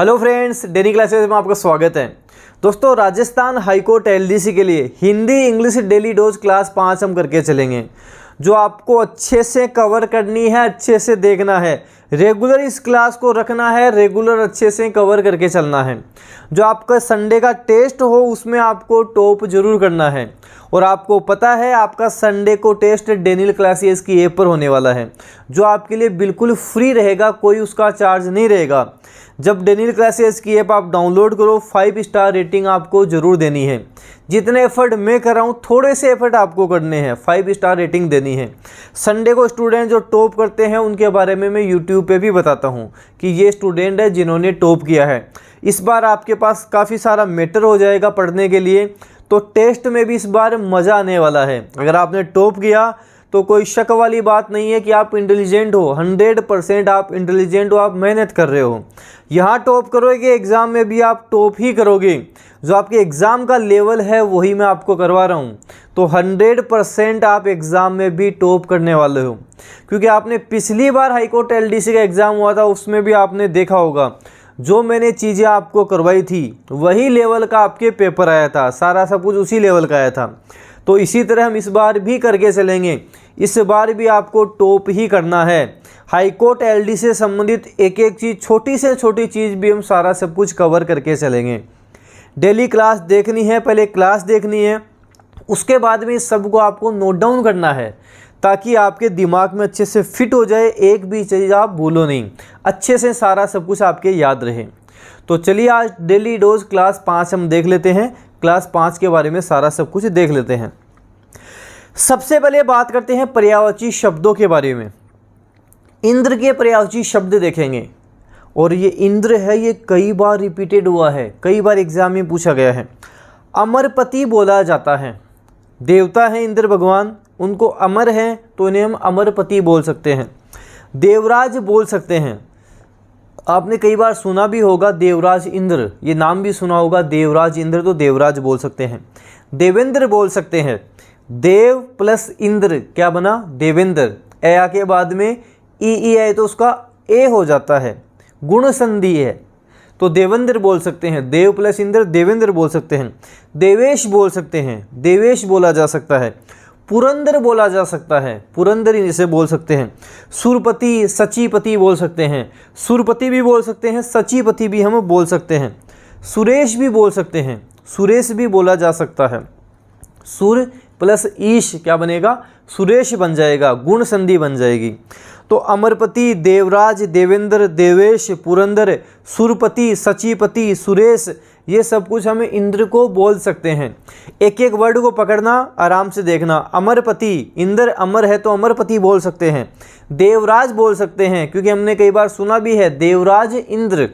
Hello friends, daily classes में आपका स्वागत है। दोस्तों, राजस्थान हाईकोर्ट एलडीसी के लिए Hindi English daily dose class 5 हम करके चलेंगे, जो आपको अच्छे से कवर करनी है, अच्छे से देखना है, रेगुलर इस क्लास को रखना है, रेगुलर अच्छे से कवर करके चलना है। जो आपका संडे का टेस्ट हो उसमें आपको टॉप जरूर करना है। और आपको पता है आपका संडे को टेस्ट डेनियल क्लासेस की ऐप पर होने वाला है, जो आपके लिए बिल्कुल फ्री रहेगा, कोई उसका चार्ज नहीं रहेगा। जब डेनियल क्लासेस की ऐप आप डाउनलोड करो, 5 स्टार रेटिंग आपको ज़रूर देनी है। जितने एफर्ट मैं कर रहा हूँ थोड़े से एफर्ट आपको करने हैं, 5 स्टार रेटिंग देनी है। संडे को स्टूडेंट जो टॉप करते हैं उनके बारे में मैं यूट्यूब पे भी बताता हूँ कि ये स्टूडेंट है जिन्होंने टॉप किया है। इस बार आपके पास काफ़ी सारा मैटर हो जाएगा पढ़ने के लिए, तो टेस्ट में भी इस बार मज़ा आने वाला है। अगर आपने टॉप किया तो कोई शक वाली बात नहीं है कि आप इंटेलिजेंट हो, 100% आप इंटेलिजेंट हो, आप मेहनत कर रहे हो। यहाँ टॉप करोगे एग्ज़ाम में भी आप टॉप ही करोगे। जो आपके एग्ज़ाम का लेवल है वही मैं आपको करवा रहा हूँ, तो 100% आप एग्ज़ाम में भी टॉप करने वाले हो। क्योंकि आपने पिछली बार हाईकोर्ट एलडीसी का एग्ज़ाम हुआ था, उसमें भी आपने देखा होगा जो मैंने चीज़ें आपको करवाई थी वही लेवल का आपके पेपर आया था, सारा सब कुछ उसी लेवल का आया था। तो इसी तरह हम इस बार भी करके चलेंगे। इस बार भी आपको टॉप ही करना है। हाईकोर्ट एलडी से संबंधित एक एक चीज़, छोटी से छोटी चीज़ भी हम सारा सब कुछ कवर करके चलेंगे। डेली क्लास देखनी है, पहले क्लास देखनी है, उसके बाद में इस सबको आपको नोट डाउन करना है ताकि आपके दिमाग में अच्छे से फिट हो जाए, एक भी चीज़ आप भूलो नहीं, अच्छे से सारा सब कुछ आपके याद रहे। तो चलिए आज डेली डोज क्लास 5 हम देख लेते हैं। क्लास 5 के बारे में सारा सब कुछ देख लेते हैं। सबसे पहले बात करते हैं पर्यायवाची शब्दों के बारे में। इंद्र के पर्यायवाची शब्द देखेंगे, और ये इंद्र है, ये कई बार रिपीटेड हुआ है, कई बार एग्जाम में पूछा गया है। अमरपति बोला जाता है, देवता है इंद्र भगवान, उनको अमर है तो इन्हें हम अमरपति बोल सकते हैं। देवराज बोल सकते हैं, आपने कई बार सुना भी होगा देवराज इंद्र, ये नाम भी सुना होगा देवराज इंद्र, तो देवराज बोल सकते हैं। देवेंद्र बोल सकते हैं, देव प्लस इंद्र क्या बना, देवेंद्र। ए आ के बाद में ई आए तो उसका ए हो जाता है, गुण संधि है, तो देवेंद्र बोल सकते हैं। देव प्लस इंद्र देवेंद्र बोल सकते हैं। देवेश बोल सकते हैं, देवेश बोला जा सकता है। पुरंदर बोला जा सकता है, पुरंदर इसे बोल सकते हैं। सुरपति सचीपति बोल सकते हैं, सुरपति भी बोल सकते हैं, सचीपति भी हम बोल सकते हैं। सुरेश भी बोल सकते हैं, सुरेश भी बोला जा सकता है। सुर प्लस ईश क्या बनेगा, सुरेश बन जाएगा, गुण संधि बन जाएगी। तो अमरपति, देवराज, देवेंद्र, देवेश, पुरंदर, सुरपति, सचीपति, सुरेश, ये सब कुछ हमें इंद्र को बोल सकते हैं। एक एक वर्ड को पकड़ना, आराम से देखना। अमरपति, इंद्र अमर है तो अमरपति बोल सकते हैं। देवराज बोल सकते हैं, क्योंकि हमने कई बार सुना भी है देवराज इंद्र,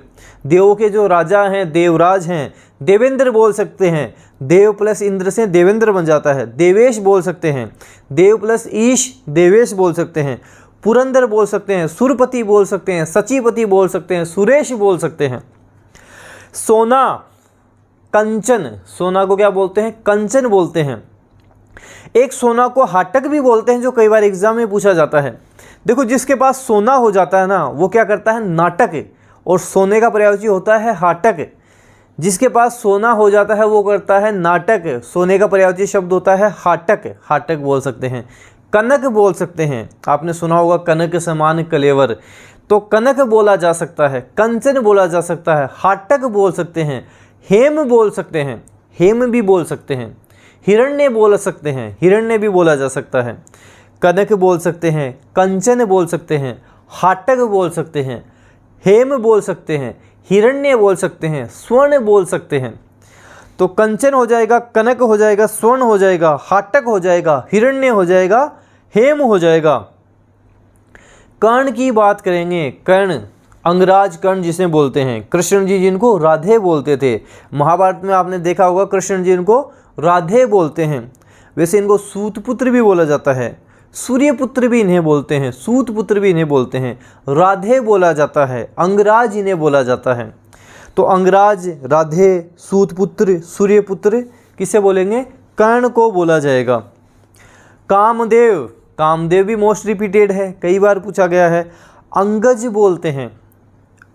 देवों के जो राजा हैं देवराज हैं। देवेंद्र बोल सकते हैं, देव प्लस इंद्र से देवेंद्र बन जाता है। देवेश बोल सकते हैं, देव प्लस ईश देवेश बोल सकते हैं। पुरंदर बोल सकते हैं, सुरपति बोल सकते हैं, सचीपति बोल सकते हैं, सुरेश बोल सकते हैं। सोना, कंचन, सोना को क्या बोलते हैं, कंचन बोलते हैं। एक सोना को हाटक भी बोलते हैं, जो कई बार एग्जाम में पूछा जाता है। देखो, जिसके पास सोना हो जाता है ना, वो क्या करता है, नाटक, और सोने का पर्यायवाची होता है हाटक। जिसके पास सोना हो जाता है वो करता है नाटक, सोने का पर्यायवाची शब्द होता है हाटक, हाटक बोल सकते हैं। कनक बोल सकते हैं, आपने सुना होगा कनक समान कलेवर, तो कनक बोला जा सकता है, कंचन बोला जा सकता है, हाटक बोल सकते हैं। हेम बोल सकते हैं, हेम भी बोल सकते हैं। हिरण्य बोल सकते हैं, हिरण्य भी बोला जा सकता है। कनक बोल सकते हैं, कंचन बोल सकते हैं, हाटक बोल सकते हैं, हेम बोल सकते हैं, हिरण्य बोल सकते हैं, स्वर्ण बोल सकते हैं। तो कंचन हो जाएगा, कनक हो जाएगा, स्वर्ण हो जाएगा, हाटक हो जाएगा, हिरण्य हो जाएगा, हेम हो जाएगा। कर्ण की बात करेंगे, कर्ण, अंगराज कर्ण जिसे बोलते हैं। कृष्ण जी जिनको राधे बोलते थे, महाभारत में आपने देखा होगा कृष्ण जी इनको राधे बोलते हैं। वैसे इनको सूतपुत्र भी बोला जाता है, सूर्यपुत्र भी इन्हें बोलते हैं, सूतपुत्र भी इन्हें बोलते हैं। राधे बोला जाता है, अंगराज इन्हें बोला जाता है। तो अंगराज, राधे, सूतपुत्र, सूर्यपुत्र किसे बोलेंगे, कर्ण को बोला जाएगा। कामदेव, कामदेव भी मोस्ट रिपीटेड है, कई बार पूछा गया है। अंगज बोलते हैं,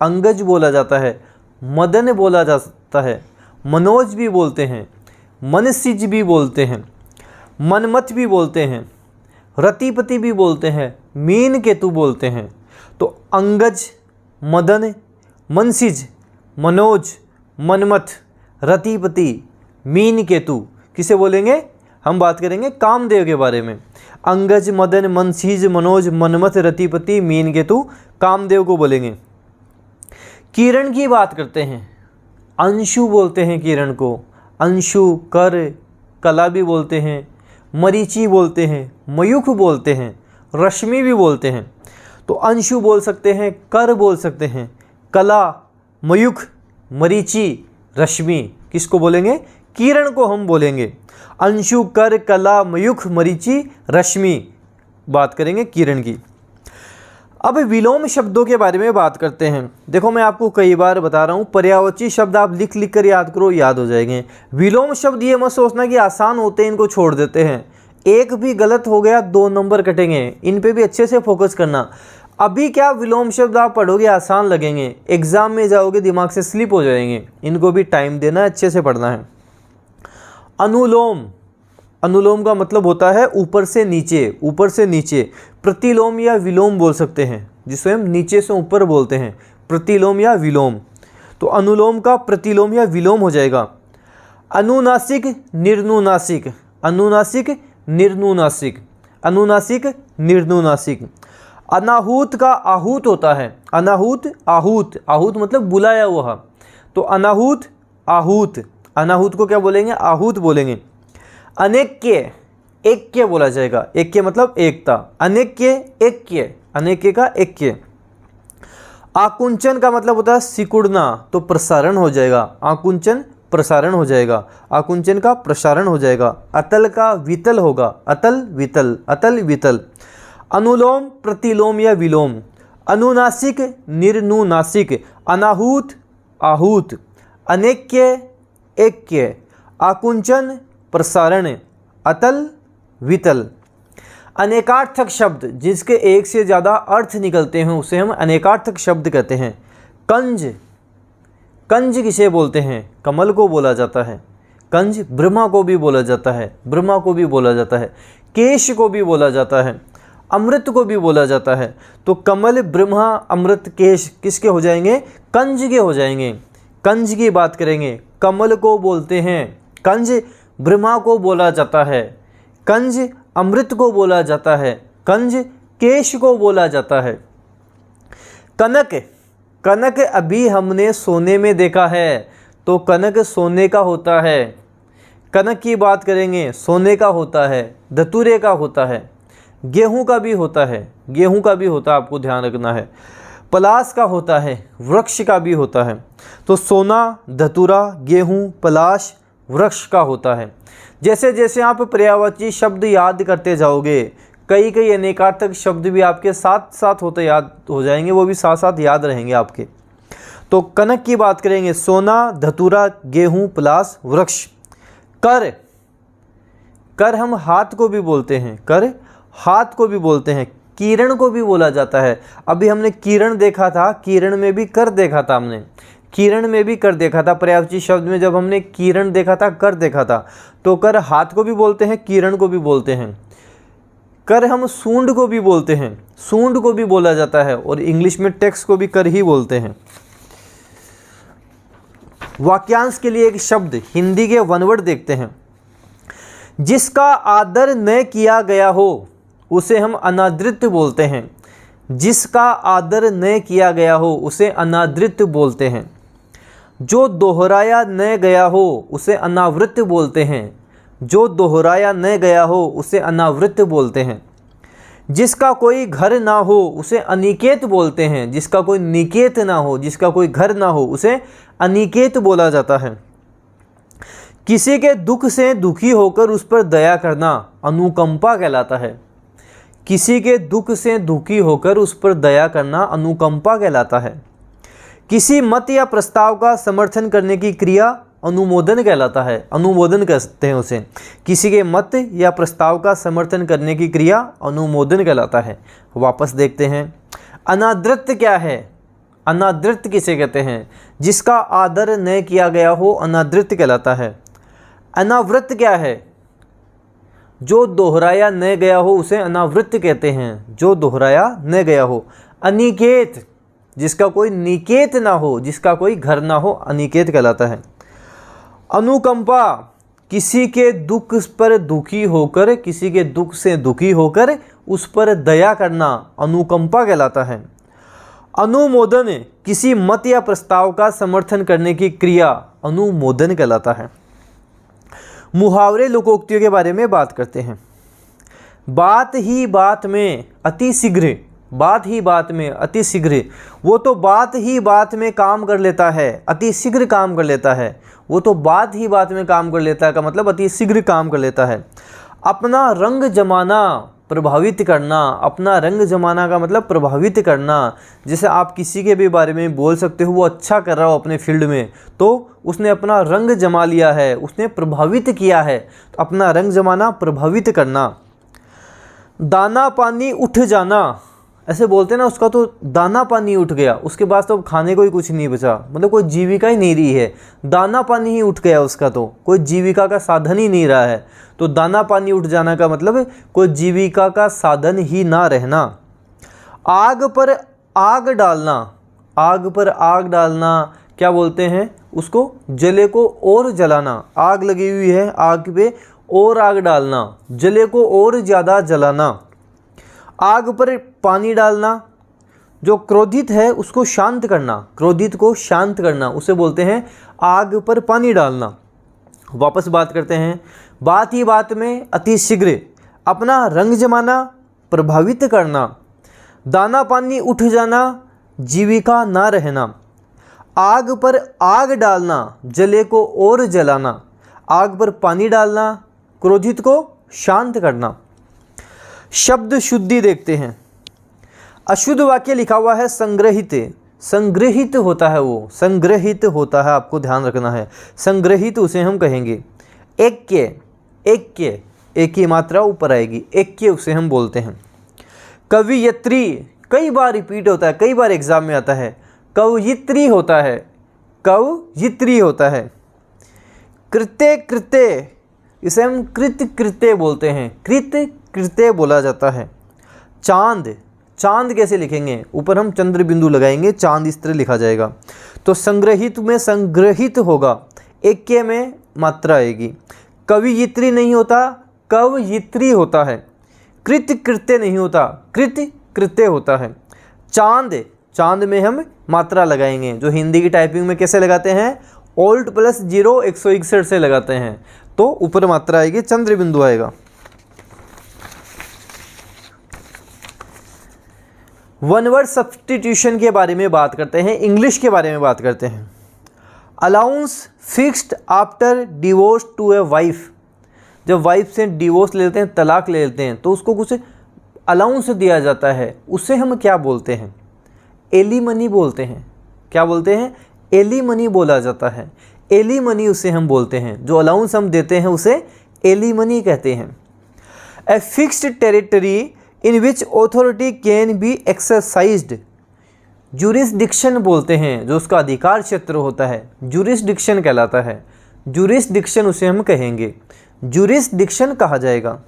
अंगज बोला जाता है। मदन बोला जाता है, मनोज भी बोलते हैं, मनसिज भी बोलते हैं, मनमत भी बोलते हैं, रतिपति भी बोलते हैं, मीन केतु बोलते हैं। तो अंगज, मदन, मनसिज, मनोज, मनमत, रतिपति, मीन केतु किसे बोलेंगे? हम बात करेंगे कामदेव के बारे में। अंगज, मदन, मनसिज, मनोज, मनमत, रतिपति, मीन केतु कामदेव को बोलेंगे। किरण की बात करते हैं, अंशु बोलते हैं किरण को, अंशु, कर, कला भी बोलते हैं, मरीचि बोलते हैं, मयूख बोलते हैं, रश्मि भी बोलते हैं। तो अंशु बोल सकते हैं, कर बोल सकते हैं, कला, मयूख, मरीचि, रश्मि किसको बोलेंगे? किरण को हम बोलेंगे। अंशु, कर, कला, मयूख, मरीचि, रश्मि बात करेंगे किरण की। अब विलोम शब्दों के बारे में बात करते हैं। देखो मैं आपको कई बार बता रहा हूँ, पर्यायवाची शब्द आप लिख लिख कर याद करो, याद हो जाएंगे। विलोम शब्द ये मत सोचना कि आसान होते हैं इनको छोड़ देते हैं, एक भी गलत हो गया 2 नंबर कटेंगे, इन पे भी अच्छे से फोकस करना। अभी क्या विलोम शब्द आप पढ़ोगे आसान लगेंगे, एग्जाम में जाओगे दिमाग से स्लिप हो जाएंगे, इनको भी टाइम देना, अच्छे से पढ़ना है। अनुलोम, अनुलोम का मतलब होता है ऊपर से नीचे, ऊपर से नीचे। प्रतिलोम या विलोम बोल सकते हैं, जिसे हम नीचे से ऊपर बोलते हैं, प्रतिलोम या विलोम। तो अनुलोम का प्रतिलोम या विलोम हो जाएगा। अनुनासिक, निर्नुनासिक, अनुनासिक, निर्नुनासिक, अनुनासिक, निर्नुनासिक। अनाहूत का आहूत होता है, अनाहूत, आहूत, आहूत मतलब बुलाया हुआ। तो अनाहूत, आहूत, अनाहूत को क्या बोलेंगे? आहूत बोलेंगे। अनेक्य, ऐक्य बोला जाएगा, ऐक्य मतलब एकता, अनेक्य, ऐक्य, अनेक्य का ऐक्य। आकुंचन का मतलब होता है सिकुड़ना, तो प्रसारण हो जाएगा, आकुंचन प्रसारण हो जाएगा, आकुंचन का प्रसारण हो जाएगा। अतल का वितल होगा, अतल वितल, अतल वितल। अनुलोम, प्रतिलोम या विलोम। अनुनासिक, निर्नुनासिक, अनाहूत, आहूत, अनेक्य, ऐक्य, आकुंचन, प्रसारण, अतल, वितल। अनेकार्थक शब्द जिसके एक से ज़्यादा अर्थ निकलते हैं उसे हम अनेकार्थक शब्द कहते हैं। कंज, कंज किसे बोलते हैं? कमल को बोला जाता है। कंज ब्रह्मा को भी बोला जाता है, ब्रह्मा को भी बोला जाता है, केश को भी बोला जाता है, अमृत को भी बोला जाता है। तो कमल, ब्रह्मा, अमृत, केश किसके हो जाएंगे? कंज के हो जाएंगे। कंज की बात करेंगे, कमल को बोलते हैं, कंज ब्रह्मा को बोला जाता है, कंज अमृत को बोला जाता है, कंज केश को बोला जाता है। कनक, कनक अभी हमने सोने में देखा है, तो कनक सोने का होता है। कनक की बात करेंगे, सोने का होता है, धतूरे का होता है, गेहूं का भी होता है, गेहूं का भी होता है, आपको ध्यान रखना है। पलाश का होता है, वृक्ष का भी होता है। तो सोना, धतूरा, गेहूं, पलाश, वृक्ष का होता है। जैसे जैसे आप पर्यायवाची शब्द याद करते जाओगे, कई कई अनेकार्थक शब्द भी आपके साथ साथ होते याद हो जाएंगे, वो भी साथ साथ याद रहेंगे आपके। तो कनक की बात करेंगे, सोना, धतूरा, गेहूं, पलाश, वृक्ष। कर, कर हम हाथ को भी बोलते हैं, कर हाथ को भी बोलते हैं, किरण को भी बोला जाता है। अभी हमने किरण देखा था, किरण में भी कर देखा था हमने, किरण में भी कर देखा था। पर्यायवाची शब्द में जब हमने किरण देखा था, कर देखा था। तो कर हाथ को भी बोलते हैं, किरण को भी बोलते हैं। कर हम सूंड को भी बोलते हैं, सूंड को भी बोला जाता है, और इंग्लिश में टेक्स्ट को भी कर ही बोलते हैं। वाक्यांश के लिए एक शब्द हिंदी के वन वर्ड देखते हैं। जिसका आदर न किया गया हो उसे हम अनादृत बोलते हैं। जिसका आदर न किया गया हो उसे अनादृत बोलते हैं। जो दोहराया न गया हो उसे अनावृत बोलते हैं। जो दोहराया न गया हो उसे अनावृत बोलते हैं। जिसका कोई घर ना हो उसे अनिकेत बोलते हैं। जिसका कोई निकेत ना हो, जिसका कोई घर ना हो, उसे अनिकेत बोला जाता है। किसी के दुख से दुखी होकर उस पर दया करना अनुकंपा कहलाता है। किसी के दुख से दुखी होकर उस पर दया करना अनुकंपा कहलाता है। किसी मत या प्रस्ताव का समर्थन करने की क्रिया अनुमोदन कहलाता है। अनुमोदन कहते हैं उसे। किसी के मत या प्रस्ताव का समर्थन करने की क्रिया अनुमोदन कहलाता है। वापस देखते हैं, अनादृत क्या है? अनादृत किसे कहते हैं? जिसका आदर न किया गया हो अनादृत कहलाता है। अनावृत क्या है? जो दोहराया न गया हो उसे अनावृत कहते हैं, जो दोहराया न गया हो। अनिकेत, जिसका कोई निकेत ना हो, जिसका कोई घर ना हो, अनिकेत कहलाता है। अनुकंपा, किसी के दुख पर दुखी होकर, किसी के दुख से दुखी होकर उस पर दया करना अनुकंपा कहलाता है। अनुमोदन, किसी मत या प्रस्ताव का समर्थन करने की क्रिया अनुमोदन कहलाता है। मुहावरे लोकोक्तियों के बारे में बात करते हैं। बात ही बात में अति शीघ्र, बात ही बात में अति शीघ्र, वो तो बात ही बात में काम कर लेता है, अति शीघ्र काम कर लेता है। वो तो बात ही बात में काम कर लेता है का मतलब अति शीघ्र काम कर लेता है। अपना रंग जमाना, प्रभावित करना, अपना रंग जमाना का मतलब प्रभावित करना। जैसे आप किसी के भी बारे में बोल सकते हो वो अच्छा कर रहा हो अपने फील्ड में, तो उसने अपना रंग जमा लिया है, उसने प्रभावित किया है, तो अपना रंग जमाना, प्रभावित करना। दाना पानी उठ जाना, ऐसे बोलते हैं ना, उसका तो दाना पानी उठ गया, उसके बाद तो खाने को ही कुछ नहीं बचा, मतलब कोई जीविका ही नहीं रही है। दाना पानी ही उठ गया उसका, तो कोई जीविका का साधन ही नहीं रहा है। तो दाना पानी उठ जाना का मतलब कोई जीविका का साधन ही ना रहना। आग पर आग डालना, आग पर आग डालना क्या बोलते हैं उसको? जले को और जलाना। आग लगी हुई है, आग पे और आग डालना, जले को और ज़्यादा जलाना। आग पर पानी डालना, जो क्रोधित है उसको शांत करना, क्रोधित को शांत करना, उसे बोलते हैं आग पर पानी डालना। वापस बात करते हैं। बात ही बात में अति शीघ्र, अपना रंग जमाना, प्रभावित करना। दाना पानी उठ जाना, जीविका ना रहना। आग पर आग डालना, जले को और जलाना। आग पर पानी डालना, क्रोधित को शांत करना। शब्द शुद्धि देखते हैं। अशुद्ध वाक्य लिखा हुआ है संग्रहित, संग्रहित होता है वो, संग्रहित होता है, आपको ध्यान रखना है। संग्रहित उसे हम कहेंगे। ऐक्य, ऐक्य, एक की मात्रा ऊपर आएगी, ऐक्य उसे हम बोलते हैं। कवियत्री, कई बार रिपीट होता है, कई बार एग्जाम में आता है। कवयित्री होता है, कवयित्री होता है। कृत्य, कृत्य, इसे हम कृत कृत्य बोलते हैं, कृत कृत्य बोला जाता है। चांद, चांद कैसे लिखेंगे? ऊपर हम चंद्र बिंदु लगाएंगे, चांद इस तरह लिखा जाएगा। तो संग्रहित में संग्रहित होगा, ऐक्य में मात्रा आएगी। कवियित्री नहीं होता, कवयित्री होता है। कृत कृत्य नहीं होता, कृत कृत्य होता है। चांद, चांद में हम मात्रा लगाएंगे, जो हिंदी की टाइपिंग में कैसे लगाते हैं? ऑल्ट प्लस 0 161 से लगाते हैं, तो ऊपर मात्रा आएगी, चंद्र बिंदु आएगा। वन वर्ड सब्स्टिट्यूशन के बारे में बात करते हैं, इंग्लिश के बारे में बात करते हैं। Allowance fixed after divorce to a wife, जब वाइफ से डिवोर्स ले लेते हैं, तलाक ले लेते हैं, तो उसको कुछ अलाउंस दिया जाता है, उसे हम क्या बोलते हैं? एलिमनी बोलते हैं। क्या बोलते हैं? एलिमनी बोला जाता है। एलिमनी उसे हम बोलते हैं, जो अलाउंस हम देते हैं उसे एलिमनी कहते हैं। A fixed territory in which authority can be exercised, jurisdiction बोलते हैं, जो उसका अधिकार क्षेत्र होता है, जुरिस्डिक्शन कहलाता है। जुरिस्डिक्शन उसे हम कहेंगे, जुरिस्डिक्शन कहा जाएगा।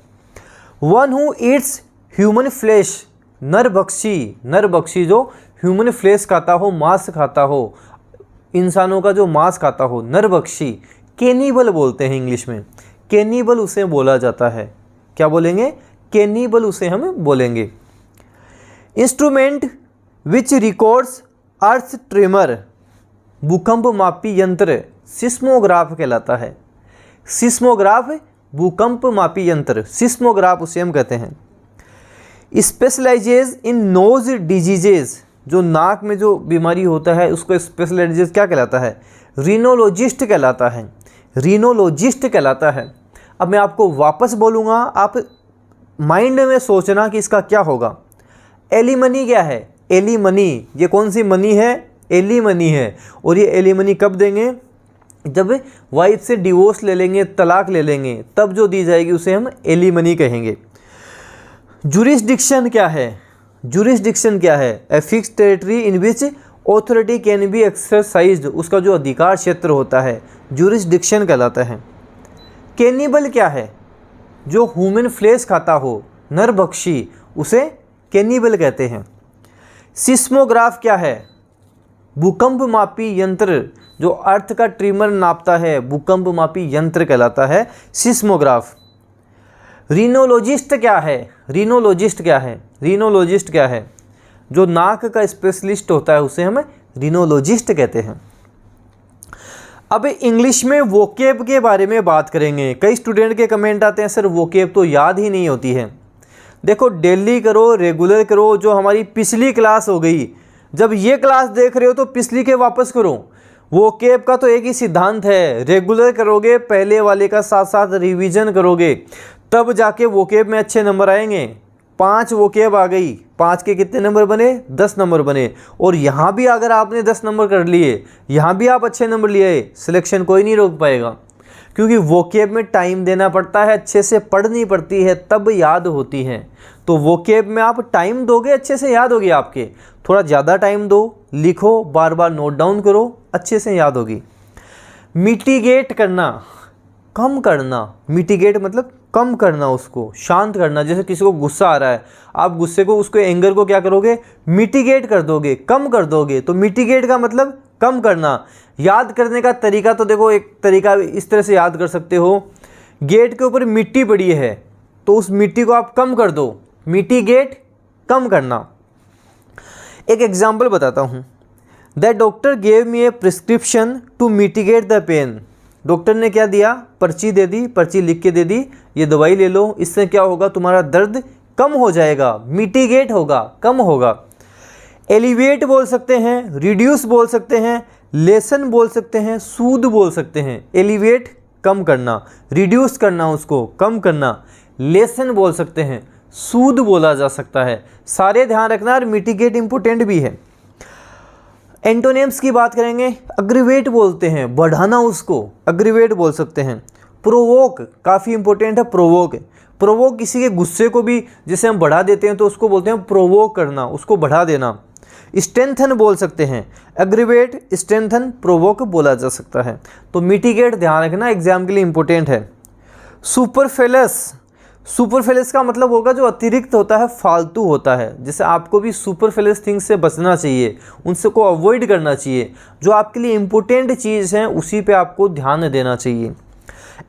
One who eats human flesh, नरभक्षी, नरभक्षी जो ह्यूमन फ्लैश खाता हो, मांस खाता हो, इंसानों का जो मांस खाता हो, नरभक्षी। कैनिबल बोलते हैं इंग्लिश में, कैनिबल उसे बोला जाता है। क्या बोलेंगे? कैनिबल उसे हम बोलेंगे। Instrument which records earth tremor, भूकंप मापी यंत्र, सिस्मोग्राफ कहलाता है। सिस्मोग्राफ, भूकंप मापी यंत्र, सिस्मोग्राफ उसे हम कहते हैं। स्पेशलाइजेज इन नोज डिजीजेज, जो नाक में जो बीमारी होता है उसको स्पेशलाइजेज क्या कहलाता है? रीनोलॉजिस्ट कहलाता है, रीनोलॉजिस्ट कहलाता है। अब मैं आपको वापस बोलूँगा, आप माइंड में सोचना कि इसका क्या होगा। एलिमनी क्या है? एलिमनी, ये कौन सी मनी है? एलिमनी है। और ये एलिमनी कब देंगे? जब वाइफ से डिवोर्स ले लेंगे, तलाक ले लेंगे, तब जो दी जाएगी उसे हम एलिमनी कहेंगे। जुरिस्डिक्शन क्या है? जुरिस्डिक्शन क्या है? A fixed territory in which authority can be exercised, उसका जो अधिकार क्षेत्र होता है ज्यूरिसडिक्शन कहलाता है। कैनिबल क्या है? जो ह्यूमन फ्लेश खाता हो, नरभक्षी, उसे कैनिबल कहते हैं। सिस्मोग्राफ क्या है? भूकंप मापी यंत्र, जो अर्थ का ट्रिमर नापता है, भूकंप मापी यंत्र कहलाता है सिस्मोग्राफ। रीनोलॉजिस्ट क्या है? रीनोलॉजिस्ट क्या है? रीनोलॉजिस्ट क्या है? जो नाक का स्पेशलिस्ट होता है उसे हम रीनोलॉजिस्ट कहते हैं। अब इंग्लिश में वोकेब के बारे में बात करेंगे। कई स्टूडेंट के कमेंट आते हैं सर वोकेब तो याद ही नहीं होती है। देखो डेली करो, रेगुलर करो। जो हमारी पिछली क्लास हो गई, जब ये क्लास देख रहे हो तो पिछली के वापस करो। वोकेब का तो एक ही सिद्धांत है, रेगुलर करोगे, पहले वाले का साथ साथ रिवीजन करोगे, तब जाके वोकेब में अच्छे नंबर आएंगे। 5 वोकेब आ गई, 5 के कितने नंबर बने? 10 नंबर बने। और यहाँ भी अगर आपने 10 नंबर कर लिए, यहाँ भी आप अच्छे नंबर लिए, सिलेक्शन कोई नहीं रोक पाएगा। क्योंकि वोकेब में टाइम देना पड़ता है, अच्छे से पढ़नी पड़ती है, तब याद होती है। तो वोकेब में आप टाइम दोगे, अच्छे से याद होगी आपके। थोड़ा ज़्यादा टाइम दो, लिखो, बार बार नोट डाउन करो, अच्छे से याद होगी। मिटिगेट करना, कम करना। मिटिगेट मतलब कम करना, उसको शांत करना। जैसे किसी को गुस्सा आ रहा है, आप गुस्से को, उसको एंगर को क्या करोगे? मिटिगेट कर दोगे, कम कर दोगे। तो मिटिगेट का मतलब कम करना। याद करने का तरीका तो देखो, एक तरीका इस तरह से याद कर सकते हो, गेट के ऊपर मिट्टी पड़ी है तो उस मिट्टी को आप कम कर दो। मिटिगेट, कम करना। एक एग्जाम्पल बताता हूँ। The doctor gave me a prescription to mitigate the pain. Doctor ने क्या दिया? पर्ची दे दी, पर्ची लिख के दे दी, ये दवाई ले लो, इससे क्या होगा? तुम्हारा दर्द कम हो जाएगा, मिटिगेट होगा, कम होगा। एलिवेट बोल सकते हैं, रिड्यूस बोल सकते हैं, लेसन बोल सकते हैं, सूद बोल सकते हैं। एलिवेट कम करना, रिड्यूस करना, उसको कम करना। लेसन बोल सकते हैं, सूद बोला जा सकता है। सारे ध्यान रखना, और मिटिगेट इंपोर्टेंट भी है। एंटोनिम्स की बात करेंगे। अग्रीवेट बोलते हैं, बढ़ाना, उसको अग्रीवेट बोल सकते हैं। प्रोवोक काफ़ी इंपॉर्टेंट है। प्रोवोक, प्रोवोक किसी के गुस्से को भी जैसे हम बढ़ा देते हैं तो उसको बोलते हैं प्रोवोक करना, उसको बढ़ा देना। स्ट्रेंथन बोल सकते हैं, एग्रीवेट, स्ट्रेंथन, प्रोवोक बोला जा सकता है। तो मिटिगेट ध्यान रखना, एग्जाम के लिए इंपॉर्टेंट है। सुपरफ्लुअस, सुपरफ्लुअस का मतलब होगा जो अतिरिक्त होता है, फालतू होता है। जैसे आपको भी सुपरफ्लुअस थिंग्स से बचना चाहिए, उनसे को अवॉइड करना चाहिए। जो आपके लिए इम्पोर्टेंट चीज़ हैं उसी पे आपको ध्यान देना चाहिए।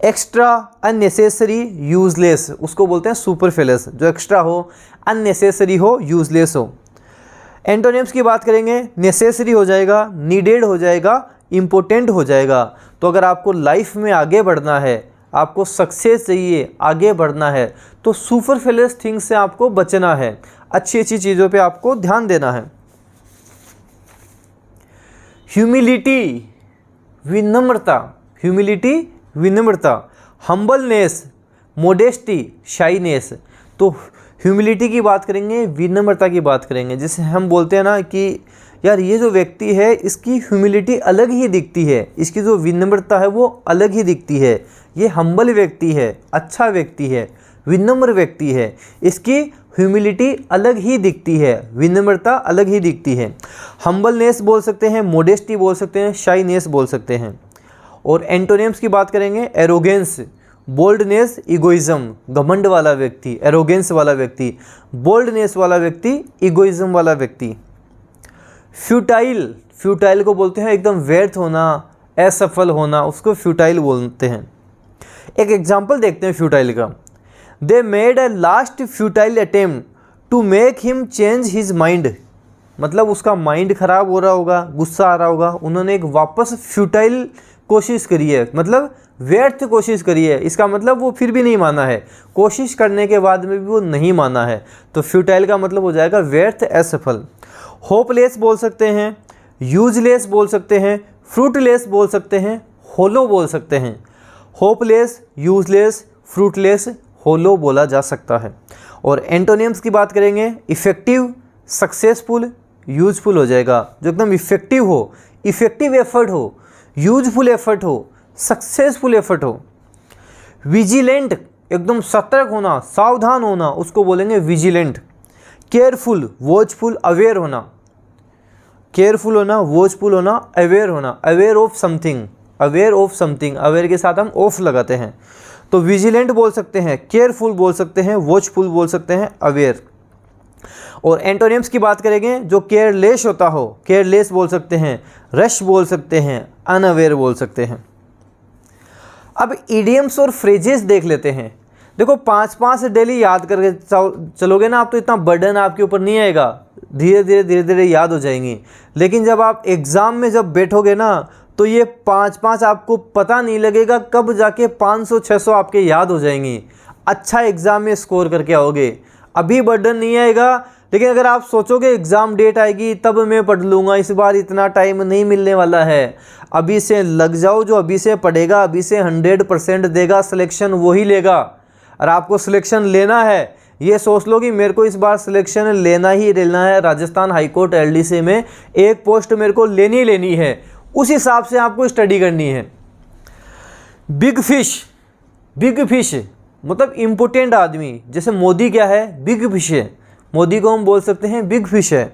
एक्स्ट्रा, अननेसेसरी, यूजलेस, उसको बोलते हैं सुपरफ्लुअस। जो एक्स्ट्रा हो, अननेसेसरी हो, यूजलेस हो। एंटोनिम्स की बात करेंगे। नेसेसरी हो जाएगा, नीडेड हो जाएगा, इम्पोर्टेंट हो जाएगा। तो अगर आपको लाइफ में आगे बढ़ना है, आपको सक्सेस चाहिए, आगे बढ़ना है, तो सुपरफ्लुअस थिंग्स से आपको बचना है, अच्छी अच्छी चीज़ों पे आपको ध्यान देना है। ह्यूमिलिटी, विनम्रता, ह्यूमिलिटी, विनम्रता। Humbleness, modesty, shyness. तो ह्यूमिलिटी की बात करेंगे, विनम्रता की बात करेंगे। जैसे हम बोलते हैं ना कि यार ये जो व्यक्ति है इसकी ह्यूमिलिटी अलग ही दिखती है, इसकी जो विनम्रता है वो अलग ही दिखती है। ये हम्बल व्यक्ति है, अच्छा व्यक्ति है, विनम्र व्यक्ति है, इसकी ह्यूमिलिटी अलग ही दिखती है, विनम्रता अलग ही दिखती है। हम्बलनेस बोल सकते हैं, मोडेस्टी बोल सकते हैं, शाइनेस बोल सकते हैं। और एंटोनिम्स की बात करेंगे। एरोगेंस, बोल्डनेस, इगोइज्म, घमंड वाला व्यक्ति, एरोगेंस वाला व्यक्ति, बोल्डनेस वाला व्यक्ति, इगोइज्म वाला व्यक्ति। फ्यूटाइल, फ्यूटाइल को बोलते हैं एकदम व्यर्थ होना, असफल होना, उसको फ्यूटाइल बोलते हैं। एक एग्जाम्पल देखते हैं फ्यूटाइल का। They made a last futile attempt to make him change his mind. मतलब उसका माइंड खराब हो रहा होगा, गुस्सा आ रहा होगा, उन्होंने एक वापस फ्यूटाइल कोशिश करी है, मतलब व्यर्थ कोशिश करी है। इसका मतलब वो फिर भी नहीं माना है, कोशिश करने के बाद में भी वो नहीं माना है। तो फ्यूटाइल का मतलब हो जाएगा व्यर्थ, असफल। होपलेस बोल सकते हैं, यूजलेस बोल सकते हैं, फ्रूटलेस बोल सकते हैं, होलो बोल सकते हैं। होपलेस, यूजलेस, फ्रूटलेस, होलो बोला जा सकता है। और एंटोनिम्स की बात करेंगे। इफ़ेक्टिव, सक्सेसफुल, यूजफुल हो जाएगा। जो एकदम इफ़ेक्टिव हो, इफ़ेक्टिव एफर्ट हो, यूजफुल एफर्ट हो, सक्सेसफुल एफर्ट हो। विजिलेंट, एकदम सतर्क होना, सावधान होना, उसको बोलेंगे विजिलेंट। केयरफुल, वॉचफुल, अवेयर होना। केयरफुल होना, वॉचफुल होना, अवेयर होना, aware of something, aware of something, aware के साथ हम ऑफ लगाते हैं। तो विजिलेंट बोल सकते हैं, केयरफुल बोल सकते हैं, वॉचफुल बोल सकते हैं, अवेयर। और एंटोनिम्स की बात करेंगे, जो केयरलेस होता हो, केयरलेस बोल सकते हैं, रश बोल सकते हैं, अनअवेयर बोल सकते हैं। अब इडियम्स और फ्रेजेस देख लेते हैं। देखो 5-5 डेली याद करके चलोगे ना आप, तो इतना बर्डन आपके ऊपर नहीं आएगा, धीरे धीरे याद हो जाएंगी। लेकिन जब आप एग्ज़ाम में जब बैठोगे ना, तो ये 5-5 आपको पता नहीं लगेगा कब जाके 500-600 आपके याद हो जाएंगी। अच्छा एग्ज़ाम में स्कोर करके आओगे। अभी बर्डन नहीं आएगा, लेकिन अगर आप सोचोगे एग्ज़ाम डेट आएगी तब मैं पढ़ लूँगा, इस बार इतना टाइम नहीं मिलने वाला है, अभी से लग जाओ। जो अभी से पढ़ेगा, अभी से 100% देगा, सिलेक्शन वही लेगा। और आपको सिलेक्शन लेना है, ये सोच लो कि मेरे को इस बार सिलेक्शन लेना ही लेना है, राजस्थान हाईकोर्ट एलडीसी में एक पोस्ट मेरे को लेनी है, उस हिसाब से आपको स्टडी करनी है। बिग फिश, बिग फिश मतलब इम्पोर्टेंट आदमी, जैसे मोदी क्या है, बिग फिश है, मोदी को हम बोल सकते हैं बिग फिश है।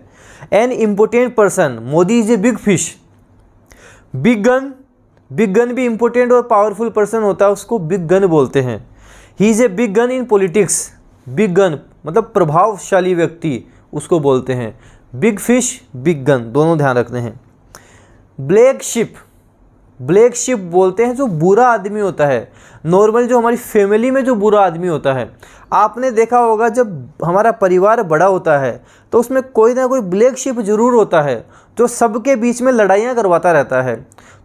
An important person, Modi is a big fish. Big gun, big gun भी इम्पोर्टेंट और पावरफुल पर्सन होता है, उसको बिग गन बोलते हैं। He is a big gun in politics, big gun मतलब प्रभावशाली व्यक्ति, उसको बोलते हैं। बिग फिश, बिग गन, दोनों ध्यान रखते हैं। ब्लैक शिप, ब्लैक शिप बोलते हैं जो बुरा आदमी होता है। नॉर्मल जो हमारी फैमिली में जो बुरा आदमी होता है, आपने देखा होगा जब हमारा परिवार बड़ा होता है तो उसमें कोई ना कोई ब्लैक शिप जरूर होता है जो सबके बीच में लड़ाइयाँ करवाता रहता है।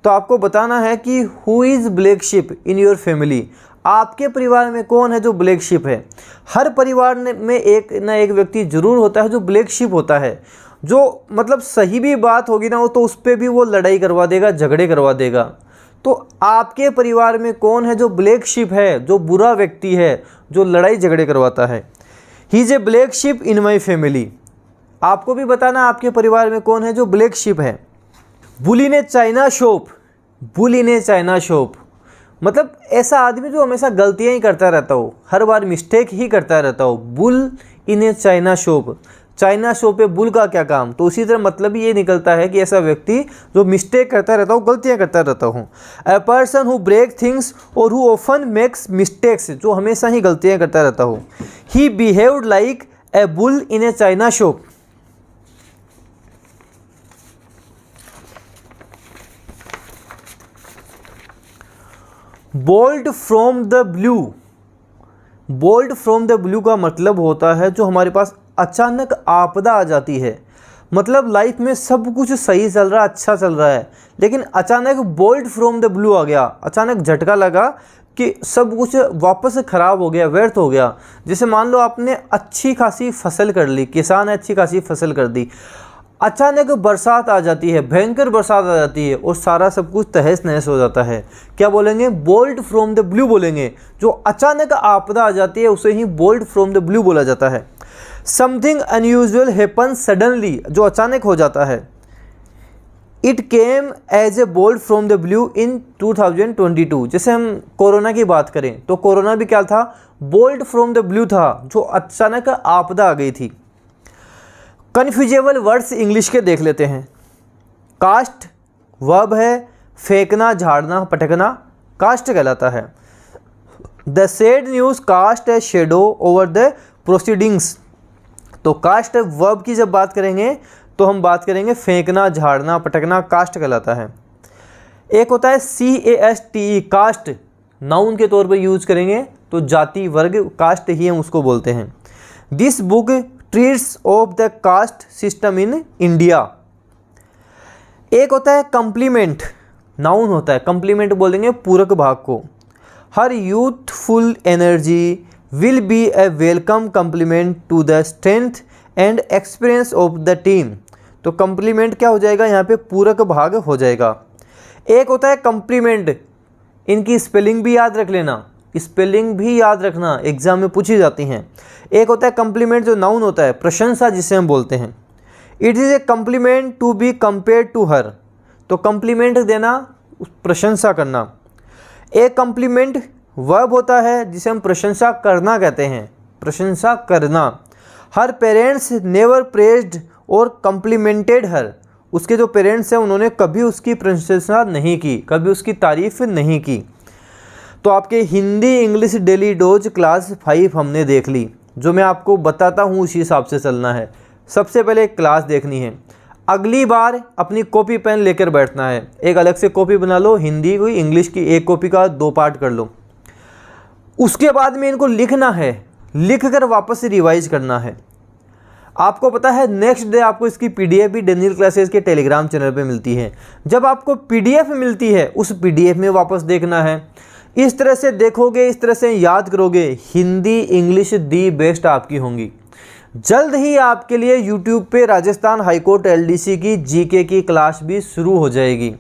तो आपको बताना है कि who is black ship in your family, आपके परिवार में कौन है जो ब्लैक शिप है। हर परिवार में एक ना एक व्यक्ति जरूर होता है जो ब्लैक शिप होता है, जो मतलब सही भी बात होगी ना वो तो उस पर भी वो लड़ाई करवा देगा, झगड़े करवा देगा। तो आपके परिवार में कौन है जो ब्लैक शिप है, जो बुरा व्यक्ति है, जो लड़ाई झगड़े करवाता है। He is a black ship in my family, आपको भी बताना आपके परिवार में कौन है जो ब्लैक शिप है। बुली ने चाइना शॉप, बुली ने चाइना शॉप मतलब ऐसा आदमी जो हमेशा गलतियां ही करता रहता हो, हर बार मिस्टेक ही करता रहता हो। Bull in a china shop, China shop पे बुल का क्या काम, तो उसी तरह मतलब ये निकलता है कि ऐसा व्यक्ति जो मिस्टेक करता रहता हो, गलतियां करता रहता हूँ। A person who break things और हु ऑफन मेक्स मिस्टेक्स, जो हमेशा ही गलतियां करता रहता हो। He behaved like a bull in a china shop. Bolt from the blue, bolt from the blue का मतलब होता है जो हमारे पास अचानक आपदा आ जाती है। मतलब लाइफ में सब कुछ सही चल रहा है, अच्छा चल रहा है, लेकिन अचानक बोल्ट फ्रॉम द ब्लू आ गया, अचानक झटका लगा कि सब कुछ वापस ख़राब हो गया, व्यर्थ हो गया। जैसे मान लो आपने अच्छी खासी फसल कर ली, किसान ने अच्छी खासी फसल कर दी, अचानक बरसात आ जाती है, भयंकर बरसात आ जाती है और सारा सब कुछ तहस नहस हो जाता है। क्या बोलेंगे? बोल्ट फ्रॉम द ब्लू बोलेंगे। जो अचानक आपदा आ जाती है उसे ही बोल्ट फ्रॉम द ब्लू बोला जाता है। समथिंग अनयूजुअल हैपन सडनली, जो अचानक हो जाता है। It came as a bolt from the blue in 2022। जैसे हम कोरोना की बात करें तो कोरोना भी क्या था? बोल्ट फ्रॉम द ब्लू था, जो अचानक आपदा आ गई थी। कन्फ्यूजेबल वर्ड्स इंग्लिश के देख लेते हैं। कास्ट वर्ब है, फेंकना, झाड़ना, पटकना कास्ट कहलाता है। The sad news cast a shadow over the proceedings. तो कास्ट वर्ब की जब बात करेंगे तो हम बात करेंगे फेंकना, झाड़ना, पटकना कास्ट कहलाता है। एक होता है CASTE कास्ट, नाउन के तौर पर यूज करेंगे तो जाति वर्ग कास्ट ही हम उसको बोलते हैं। This book treats of the caste system in India. एक होता है कम्प्लीमेंट, नाउन होता है, कम्प्लीमेंट बोलेंगे पूरक भाग को। Her youthful energy will be a welcome complement to the strength and experience of the team. तो कम्प्लीमेंट क्या हो जाएगा? यहाँ पे पूरक भाग हो जाएगा। एक होता है कम्प्लीमेंट, इनकी स्पेलिंग भी याद रख लेना, स्पेलिंग भी याद रखना, एग्जाम में पूछी जाती हैं। एक होता है कम्प्लीमेंट जो नाउन होता है, प्रशंसा जिसे हम बोलते हैं। It is a compliment to be compare to her. तो कम्प्लीमेंट देना, प्रशंसा करना। एक कम्प्लीमेंट वर्ब होता है जिसे हम प्रशंसा करना कहते हैं, प्रशंसा करना। हर पेरेंट्स नेवर प्रेज्ड और कम्प्लीमेंटेड हर। उसके जो पेरेंट्स हैं उन्होंने कभी उसकी प्रशंसा नहीं की, कभी उसकी तारीफ़ नहीं की। तो आपके Hindi English daily dose class 5 हमने देख ली। जो मैं आपको बताता हूँ उसी हिसाब से चलना है। सबसे पहले क्लास देखनी है। अगली बार अपनी कॉपी पेन लेकर बैठना है, एक अलग से कॉपी बना लो, हिंदी की इंग्लिश की एक कॉपी का 2 पार्ट कर लो। उसके बाद में इनको लिखना है, लिख कर वापस से रिवाइज करना है। आपको पता है नेक्स्ट डे आपको इसकी पीडीएफ भी डेनियल क्लासेस के टेलीग्राम चैनल पे मिलती है। जब आपको पीडीएफ मिलती है उस पीडीएफ में वापस देखना है। इस तरह से देखोगे, इस तरह से याद करोगे, हिंदी इंग्लिश दी बेस्ट आपकी होंगी। जल्द ही आपके लिए यूट्यूब पे राजस्थान हाईकोर्ट एलडीसी की जीके की क्लास भी शुरू हो जाएगी।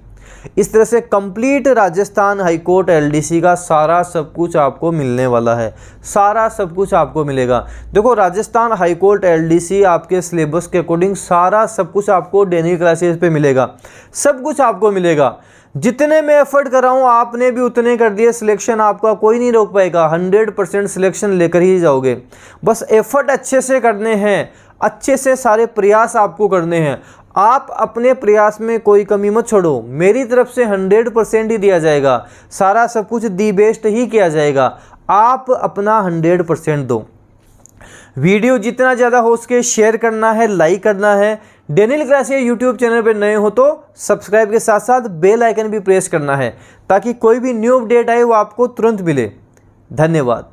इस तरह से कंप्लीट राजस्थान हाईकोर्ट एलडीसी का सारा सब कुछ आपको मिलने वाला है, सारा सब कुछ आपको मिलेगा। देखो राजस्थान हाईकोर्ट एलडीसी आपके सिलेबस के अकॉर्डिंग सारा सब कुछ आपको डेनियल क्लासेस पे मिलेगा, सब कुछ आपको मिलेगा। जितने मैं एफर्ट कर रहा हूँ आपने भी उतने कर दिए, सिलेक्शन आपका कोई नहीं रोक पाएगा, 100% सिलेक्शन लेकर ही जाओगे। बस एफर्ट अच्छे से करने हैं, अच्छे से सारे प्रयास आपको करने हैं। आप अपने प्रयास में कोई कमी मत छोड़ो, मेरी तरफ से 100% ही दिया जाएगा, सारा सब कुछ दी बेस्ट ही किया जाएगा। आप अपना 100% दो। वीडियो जितना ज़्यादा हो सके शेयर करना है, लाइक करना है। डेनियल क्लासेस यूट्यूब चैनल पर नए हो तो सब्सक्राइब के साथ साथ बेल आइकन भी प्रेस करना है ताकि कोई भी न्यू अपडेट आए वो आपको तुरंत मिले। धन्यवाद।